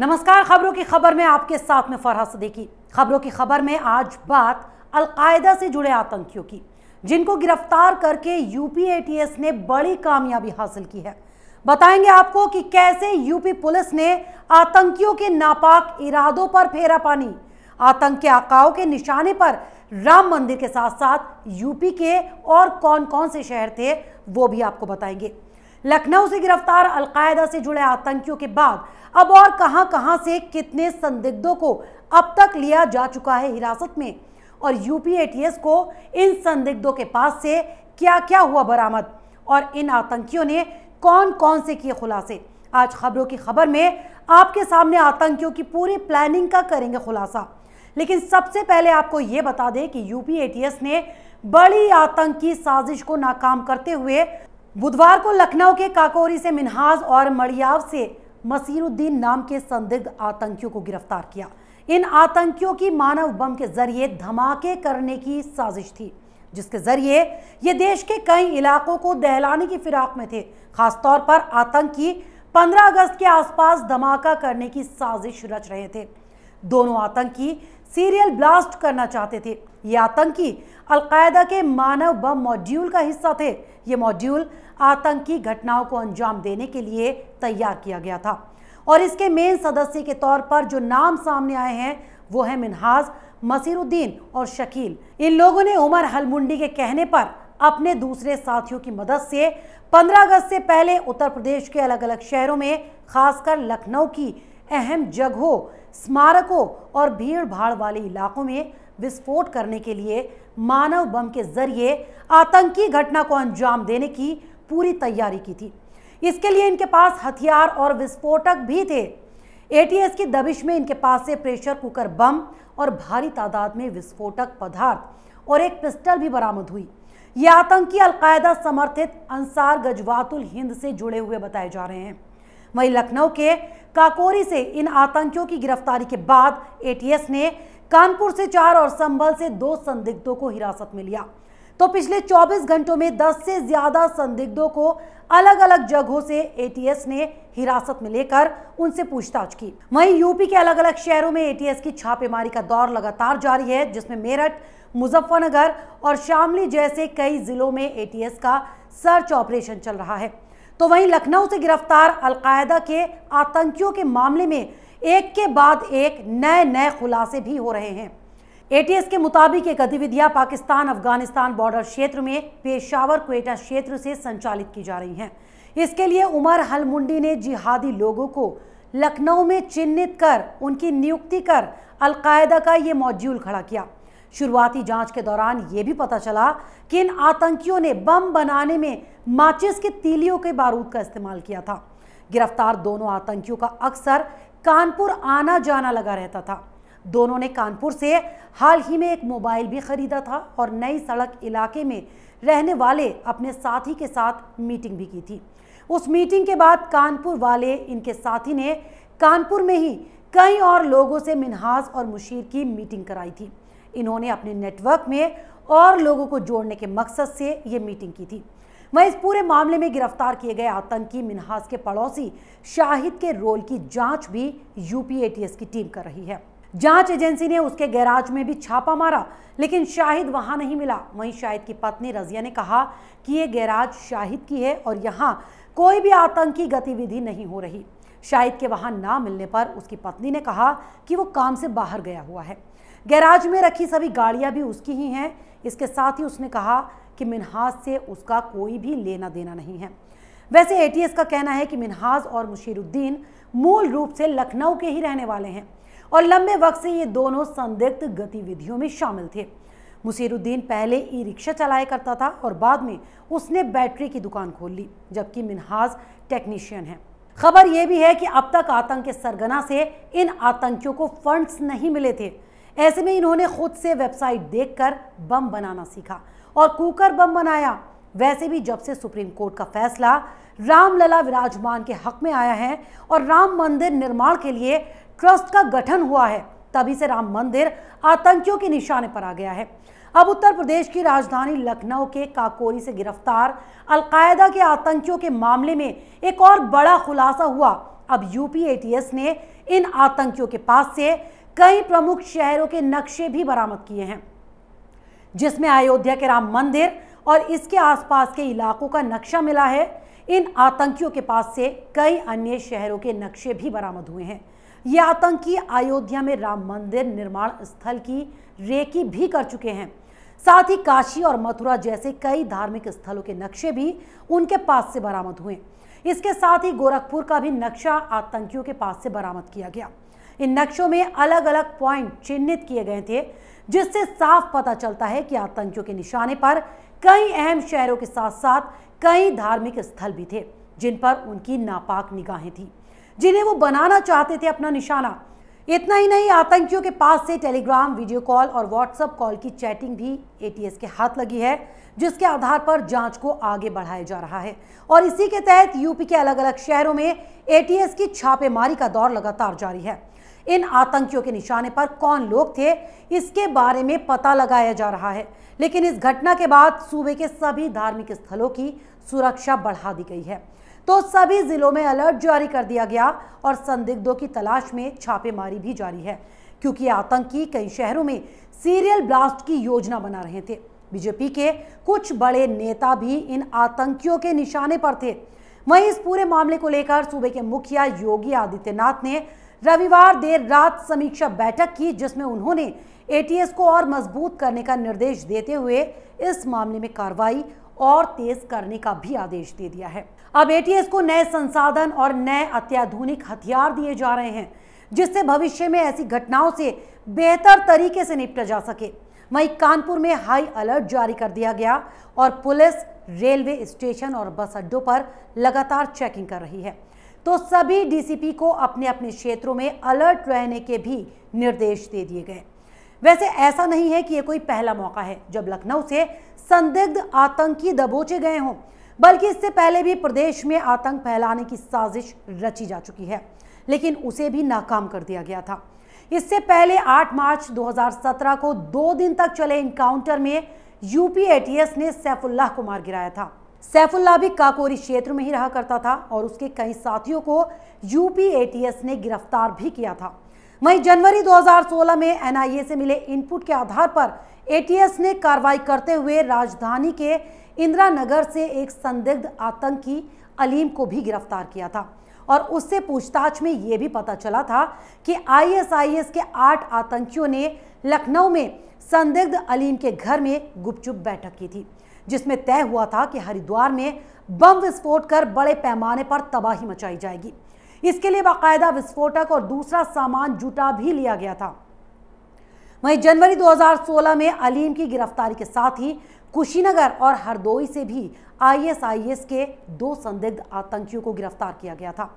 नमस्कार, खबरों की खबर में आपके साथ में फरहाद सिद्दीकी। खबरों की खबर में आज बात अल-कायदा से जुड़े आतंकियों की, जिनको गिरफ्तार करके यूपी एटीएस ने बड़ी कामयाबी हासिल की है। बताएंगे आपको कि कैसे यूपी पुलिस ने आतंकियों के नापाक इरादों पर फेरा पानी। आतंक के आकाओं के निशाने पर राम मंदिर के साथ साथ यूपी के और कौन कौन से शहर थे वो भी आपको बताएंगे। लखनऊ से गिरफ्तार अल-कायदा से जुड़े आतंकियों के बाद अब और कहां से कितने संदिग्धों को अब तक लिया जा चुका है हिरासत में, और यूपी एटीएस को इन संदिग्धों के पास से क्या क्या हुआ बरामद, और इन आतंकियों ने कौन कौन से किए खुलासे। आज खबरों की खबर में आपके सामने आतंकियों की पूरी प्लानिंग का करेंगे खुलासा। लेकिन सबसे पहले आपको यह बता दें कि यूपी एटीएस ने बड़ी आतंकी साजिश को नाकाम करते हुए बुधवार को लखनऊ के काकोरी से मिन्हाज और मड़ियाव से मसीरुद्दीन नाम के संदिग्ध आतंकियों को गिरफ्तार किया। इन आतंकियों की मानव बम के जरिए धमाके करने की साजिश थी, जिसके जरिए ये देश के कई इलाकों को दहलाने की फिराक में थे। खासतौर पर आतंकी 15 अगस्त के आसपास धमाका करने की साजिश रच रहे थे। दोनों आतंकी सीरियल ब्लास्ट करना चाहते थे। ये आतंकी अल-कायदा के मानव बम मॉड्यूल का हिस्सा थे। ये मॉड्यूल आतंकी घटनाओं को अंजाम देने के लिए तैयार किया गया था, और इसके मेन सदस्य के तौर पर जो नाम सामने आए हैं वो है मिन्हाज, मसीरुद्दीन और शकील। इन लोगों ने उमर हलमुंडी के कहने पर अपने दूसरे साथियों की मदद से 15 अगस्त से पहले उत्तर प्रदेश के अलग अलग शहरों में, खासकर लखनऊ की अहम जगहों, स्मारकों और भीड़ भाड़ वाले इलाकों में विस्फोट करने के लिए मानव बम के जरिए आतंकी घटना को अंजाम देने की पूरी तैयारी की थी। इसके लिए इनके पास हथियार और विस्फोटक भी थे। एटीएस की दबिश में इनके पास से प्रेशर कुकर बम और भारी तादाद में विस्फोटक पदार्थ और एक पिस्टल भी बरामद हुई। ये आतंकी अल-कायदा समर्थित अंसार गजवातुल हिंद से जुड़े हुए बताए जा रहे हैं। वहीं लखनऊ के काकोरी से इन आतंकियों की गिरफ्तारी के बाद एटीएस ने कानपुर से 4 और संभल से 2 संदिग्धों को हिरासत में लिया। तो पिछले 24 घंटों में 10 से ज्यादा संदिग्धों को अलग अलग जगहों से एटीएस ने हिरासत में लेकर उनसे पूछताछ की। वहीं यूपी के अलग अलग शहरों में एटीएस की छापेमारी का दौर लगातार जारी है, जिसमें मेरठ, मुजफ्फरनगर और शामली जैसे कई जिलों में एटीएस का सर्च ऑपरेशन चल रहा है। तो वहीं लखनऊ से गिरफ्तार अल-कायदा के आतंकियों के मामले में एक के बाद एक नए खुलासे भी हो रहे हैं। एटीएस के मुताबिक ये गतिविधियां पाकिस्तान अफगानिस्तान बॉर्डर क्षेत्र में पेशावर क्वेटा क्षेत्र से संचालित की जा रही हैं। इसके लिए उमर हलमुंडी ने जिहादी लोगों को लखनऊ में चिन्हित कर उनकी नियुक्ति कर अल-कायदा का ये मॉड्यूल खड़ा किया। शुरुआती जांच के दौरान ये भी पता चला कि इन आतंकियों ने बम बनाने में माचिस की तीलियों के बारूद का इस्तेमाल किया था। गिरफ्तार दोनों आतंकियों का अक्सर कानपुर आना जाना लगा रहता था। दोनों ने कानपुर से हाल ही में एक मोबाइल भी खरीदा था और नई सड़क इलाके में रहने वाले अपने साथी के साथ मीटिंग भी की थी। उस मीटिंग के बाद कानपुर वाले इनके साथी ने कानपुर में ही कई और लोगों से मिन्हाज और मुशीर की मीटिंग कराई थी। इन्होंने अपने नेटवर्क में और लोगों को जोड़ने के मकसद से ये मीटिंग की थी। वहीं इस पूरे मामले में गिरफ्तार किए गए आतंकी मिन्हाज के पड़ोसी शाहिद के रोल की जांच भी यूपी एटीएस की टीम कर रही है। जांच एजेंसी ने उसके गैराज में भी छापा मारा, लेकिन शाहिद वहां नहीं मिला। वहीं शाहिद की पत्नी रजिया ने कहा कि ये गैराज शाहिद की है और यहां कोई भी आतंकी गतिविधि नहीं हो रही। शाहिद के वहां ना मिलने पर उसकी पत्नी ने कहा कि वो काम से बाहर गया हुआ है। गैराज में रखी सभी गाड़ियां भी उसकी ही हैं। इसके साथ ही उसने कहा कि मिन्हाज से उसका कोई भी लेना देना नहीं है। वैसे एटीएस का कहना है कि मिन्हाज और मुशीरुद्दीन मूल रूप से लखनऊ के ही रहने वाले हैं और लंबे वक्त से ये दोनों संदिग्ध गतिविधियों में शामिल थे। मुशीरुद्दीन पहले ई रिक्शा चलाया करता था और बाद में उसने बैटरी की दुकान खोल ली, जबकि मिन्हाज टेक्नीशियन है। खबर यह भी है कि अब तक आतंक के सरगना से इन आतंकियों को फंड्स नहीं मिले थे। ऐसे में इन्होंने खुद से वेबसाइट देखकर बम बनाना सीखा और कुकर बम बनाया। वैसे भी जब से सुप्रीम कोर्ट का फैसला रामलला विराजमान के हक में आया है और राम मंदिर निर्माण के लिए ट्रस्ट का गठन हुआ है, तभी से राम मंदिर आतंकियों के निशाने पर आ गया है। अब उत्तर प्रदेश की राजधानी लखनऊ के काकोरी से गिरफ्तार अल-कायदा के आतंकियों के मामले में एक और बड़ा खुलासा हुआ। अब यूपी एटीएस ने इन आतंकियों के पास से कई प्रमुख शहरों के नक्शे भी बरामद किए हैं, जिसमें अयोध्या के राम मंदिर और इसके आसपास के इलाकों का नक्शा मिला है। इन आतंकियों के पास से कई अन्य शहरों के नक्शे भी बरामद हुए हैं। ये आतंकी अयोध्या में राम मंदिर निर्माण स्थल की रेकी भी कर चुके हैं। साथ ही काशी और मथुरा जैसे कई धार्मिक स्थलों के नक्शे भी उनके पास से बरामद हुए। इसके साथ ही गोरखपुर का भी नक्शा आतंकियों के पास से बरामद किया गया। इन नक्शों में अलग अलग पॉइंट चिन्हित किए गए थे, जिससे साफ पता चलता है कि आतंकियों के निशाने पर कई अहम शहरों के साथ साथ कई धार्मिक स्थल भी थे, जिन पर उनकी नापाक निगाहें थी, जिन्हें वो बनाना चाहते थे अपना निशाना। इतना ही नहीं, आतंकियों के पास से टेलीग्राम, वीडियो कॉल और व्हाट्सएप कॉल की चैटिंग भी एटीएस के हाथ लगी है, जिसके आधार पर जांच को आगे बढ़ाया जा रहा है। और इसी के तहत यूपी के अलग अलग शहरों में एटीएस की छापेमारी का दौर लगातार जारी है। इन आतंकियों के निशाने पर कौन लोग थे, इसके बारे में पता लगाया जा रहा है। लेकिन इस घटना के बाद सूबे के सभी धार्मिक स्थलों की सुरक्षा बढ़ा दी गई है, तो सभी जिलों में अलर्ट जारी कर दिया गया और संदिग्धों की तलाश में छापेमारी भी जारी है, क्योंकि आतंकी कई शहरों में सीरियल ब्लास्ट की योजना बना रहे थे। बीजेपी के कुछ बड़े नेता भी इन आतंकियों के निशाने पर थे। वहीं इस पूरे मामले को लेकर सूबे के मुखिया योगी आदित्यनाथ ने रविवार देर रात समीक्षा बैठक की, जिसमें उन्होंने एटीएस को और मजबूत करने का निर्देश देते हुए इस मामले में कार्रवाई और तेज करने का भी आदेश दे दिया है। अब एटीएस को नए संसाधन और नए अत्याधुनिक हथियार दिए जा रहे हैं, जिससे भविष्य में ऐसी घटनाओं से बेहतर तरीके से निपटा जा सके। वहीं कानपुर में हाई अलर्ट जारी कर दिया गया और पुलिस रेलवे स्टेशन और बस अड्डों पर लगातार चेकिंग कर रही है। तो सभी डीसीपी को अपने अपने क्षेत्रों में अलर्ट रहने के भी निर्देश दे दिए गए। वैसे ऐसा नहीं है कि ये कोई पहला मौका है जब लखनऊ से संदिग्ध आतंकी दबोचे गए हों, बल्कि इससे पहले भी प्रदेश में आतंक फैलाने की साजिश रची जा चुकी है, लेकिन उसे भी नाकाम कर दिया गया था। इससे पहले 8 मार्च 2017 को 2 दिन तक चले इनकाउंटर में यूपी एटीएस ने सैफुल्लाह को मार गिराया था। सैफुल्लाह भी काकोरी क्षेत्र में ही रहा करता था और उसके कई साथियों को यूपी एटीएस ने गिरफ्तार भी किया था। वहीं जनवरी 2016 में एनआईए से मिले इनपुट के आधार पर एटीएस ने कार्रवाई करते हुए राजधानी के इंदिरा नगर से एक संदिग्ध आतंकी अलीम को भी गिरफ्तार किया था और उससे पूछताछ में यह भी पता चला था कि आईएसआईएस के 8 आतंकियों ने लखनऊ में संदिग्ध अलीम के घर में गुपचुप बैठक की थी, जिसमें तय हुआ था कि हरिद्वार में बम विस्फोट कर बड़े पैमाने पर तबाही मचाई जाएगी। इसके लिए बाकायदा विस्फोटक और दूसरा सामान जुटा भी लिया गया था। वहीं जनवरी 2016 में अलीम की गिरफ्तारी के साथ ही कुशीनगर और हरदोई से भी आईएसआईएस के 2 संदिग्ध आतंकियों को गिरफ्तार किया गया था।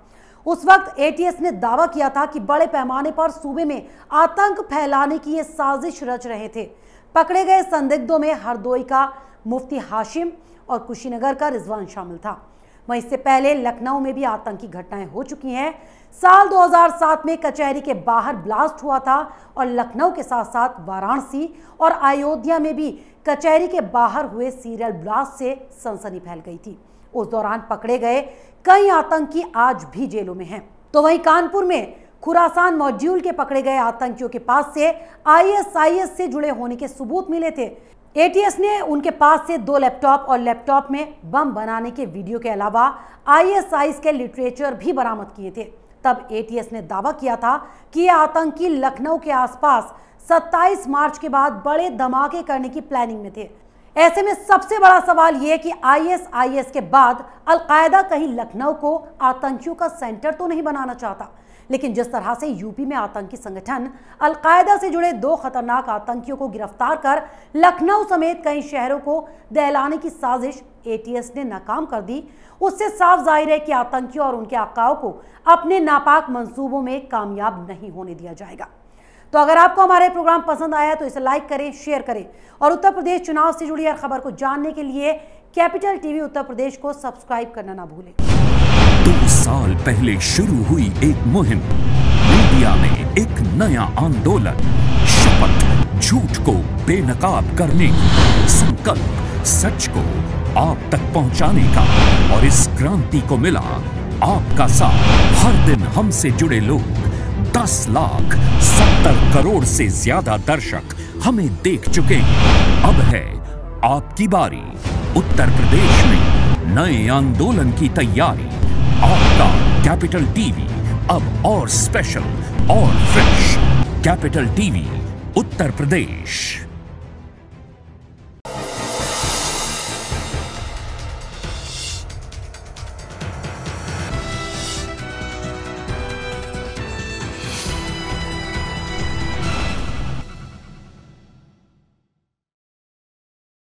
उस वक्त एटीएस ने दावा किया था कि बड़े पैमाने पर सूबे में आतंक फैलाने की ये साजिश रच रहे थे। पकड़े गए संदिग्धों में हरदोई का मुफ्ती हाशिम और कुशीनगर का रिजवान शामिल था। वहीं इससे पहले लखनऊ में भी आतंकी घटनाएं हो चुकी हैं। साल 2007 में कचहरी के बाहर ब्लास्ट हुआ था और लखनऊ के साथ साथ वाराणसी और अयोध्या में भी कचहरी के बाहर हुए सीरियल ब्लास्ट से सनसनी फैल गई थी। उस दौरान पकड़े गए कई आतंकी आज भी जेलों में हैं। तो वहीं कानपुर में खुरासान मॉड्यूल के पकड़े गए आतंकियों के पास से आईएसआईएस से जुड़े होने के सबूत मिले थे। एटीएस ने उनके पास से 2 लैपटॉप और लैपटॉप में बम बनाने के वीडियो के अलावा आईएसआईएस के लिटरेचर भी बरामद किए थे। तब एटीएस ने दावा किया था कि ये आतंकी लखनऊ के आसपास 27 मार्च के बाद बड़े धमाके करने की प्लानिंग में थे। ऐसे में सबसे बड़ा सवाल यह कि आईएसआईएस के बाद अलकायदा कहीं लखनऊ को आतंकियों का सेंटर तो नहीं बनाना चाहता। लेकिन जिस तरह से यूपी में आतंकी संगठन अलकायदा से जुड़े 2 खतरनाक आतंकियों को गिरफ्तार कर लखनऊ समेत कई शहरों को दहलाने की साजिश एटीएस ने नाकाम कर दी, उससे साफ जाहिर है कि आतंकियों और उनके आकाओं को अपने नापाक मंसूबों में कामयाब नहीं होने दिया जाएगा। तो अगर आपको हमारे प्रोग्राम पसंद आया तो इसे लाइक करें, शेयर करें और उत्तर प्रदेश चुनाव से जुड़ी हर खबर को जानने के लिए कैपिटल टीवी उत्तर प्रदेश को सब्सक्राइब करना ना भूलें। 2 साल पहले शुरू हुई एक मुहिम, मीडिया में एक नया आंदोलन, शपथ झूठ को बेनकाब करने की, संकल्प सच को आप तक पहुंचाने का। और इस क्रांति को मिला आपका साथ। हर दिन हमसे जुड़े लोग 10,70,000 करोड़ से ज्यादा दर्शक हमें देख चुके हैं। अब है आपकी बारी। उत्तर प्रदेश में नए आंदोलन की तैयारी। आपका कैपिटल टीवी अब और स्पेशल और fresh. Capital TV Uttar Pradesh.